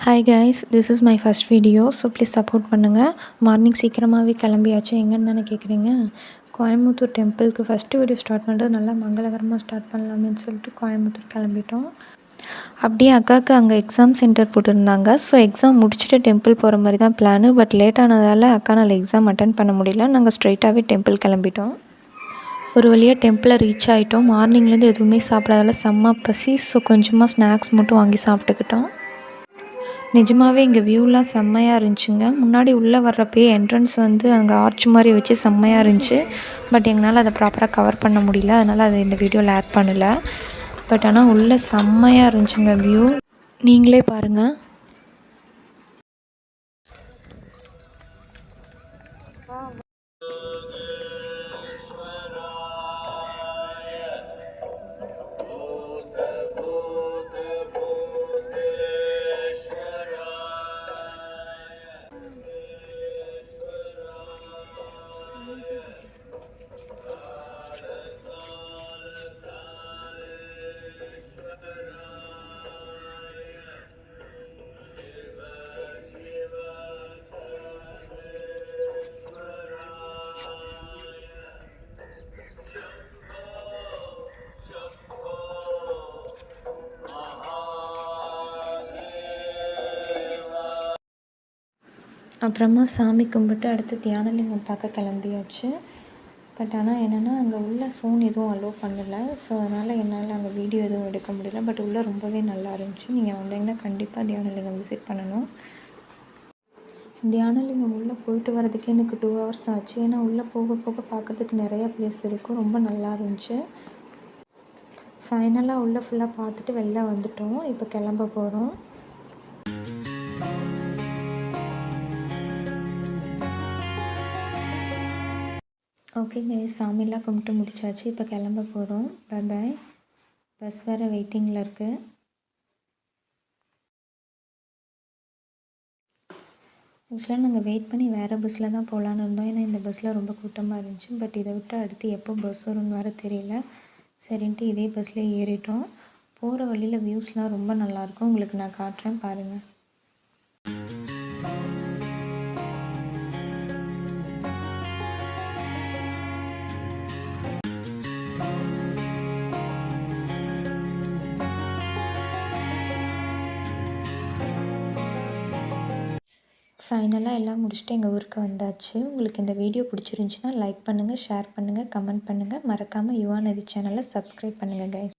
Hi guys, this is my first video. So please support பண்ணுங்கள். Morning சீக்கிரமாகவே கிளம்பியாச்சு. எங்கேன்னு தானே கேட்குறீங்க? கோயம்புத்தூர் டெம்பிளுக்கு ஃபஸ்ட்டு வீடியோ ஸ்டார்ட் பண்ணுறது நல்லா மங்களகரமாக ஸ்டார்ட் பண்ணலாமேன்னு சொல்லிட்டு கோயம்புத்தூர் கிளம்பிட்டோம். அப்படியே அக்காவுக்கு அங்கே எக்ஸாம் சென்டர் போட்டிருந்தாங்க. ஸோ எக்ஸாம் முடிச்சுட்டு டெம்பிள் போகிற மாதிரி தான் பிளானு. பட் லேட் ஆனதால் அக்கானால் எக்ஸாம் அட்டன் பண்ண முடியல. நாங்கள் ஸ்ட்ரைட்டாகவே டெம்பிள் கிளம்பிட்டோம். ஒரு வழியாக டெம்பிளை ரீச் ஆகிட்டோம். மார்னிங்லேருந்து எதுவுமே சாப்பிடாதால செம்ம பசி. ஸோ கொஞ்சமாக ஸ்நாக்ஸ் மட்டும் வாங்கி சாப்பிட்டுக்கிட்டோம். நிஜமாகவே இங்கே வியூலாம் செம்மையாக இருந்துச்சுங்க. முன்னாடி உள்ளே வர்றப்பயே என்ட்ரன்ஸ் அங்கே ஆர்ச் மாதிரி வச்சு செம்மையாக இருந்துச்சு. பட் எங்களால் அதை ப்ராப்பராக கவர் பண்ண முடியல. அதனால் அதை இந்த வீடியோவில் ஆட் பண்ணலை. பட் ஆனால் உள்ளே செம்மையாக இருந்துச்சுங்க வியூ. நீங்களே பாருங்கள். அப்புறமா சாமி கும்பிட்டு அடுத்து தியானலிங்கம் பார்க்க கிளம்பியாச்சு. பட் ஆனால் என்னென்னா அங்கே உள்ள ஃபோன் எதுவும் அலோவ் பண்ணலை. ஸோ அதனால் என்னால் அங்கே வீடியோ எதுவும் எடுக்க முடியல. பட் உள்ளே ரொம்பவே நல்லா இருந்துச்சு. நீங்கள் வந்தீங்கன்னா கண்டிப்பாக தியானலிங்கம் விசிட் பண்ணணும். தியானலிங்கம் உள்ளே போயிட்டு வரதுக்கே எனக்கு 2 hours ஆச்சு. ஏன்னா உள்ளே போக போக பார்க்குறதுக்கு நிறையா ப்ளேஸ் இருக்கும். ரொம்ப நல்லா இருந்துச்சு. ஃபைனலாக உள்ளே ஃபுல்லாக பார்த்துட்டு வெளில வந்துட்டோம். இப்போ கிளம்ப போகிறோம். ஓகேங்க, சாமியெல்லாம் கும்பிட்டு முடிச்சாச்சு. இப்போ கிளம்ப போகிறோம். பாய். பஸ் வேறு வெயிட்டிங்கில் இருக்குது. ஆக்சுவலாக நாங்கள் வெயிட் பண்ணி வேறு பஸ்ஸில் தான் போகலான்னு இருந்தோம். ஏன்னா இந்த பஸ்ஸில் ரொம்ப கூட்டமாக இருந்துச்சு. பட் இதை விட்டு அடுத்து எப்போ பஸ் வரும்னு வேறு தெரியல. சரின்ட்டு இதே பஸ்ஸில் ஏறிட்டோம். போகிற வழியில் வியூஸ்லாம் ரொம்ப நல்லாயிருக்கும். உங்களுக்கு நான் காட்டுறேன் பாருங்கள். ஃபைனலாக எல்லாம் முடிச்சுட்டு எங்கள் ஊருக்கு வந்தாச்சு. உங்களுக்கு இந்த வீடியோ பிடிச்சிருந்துச்சின்னா லைக் பண்ணுங்கள், ஷேர் பண்ணுங்கள், கமெண்ட் பண்ணுங்கள். மறக்காமல் யுவா நதி சேனலை சப்ஸ்கிரைப் பண்ணுங்கள் கைஸ்.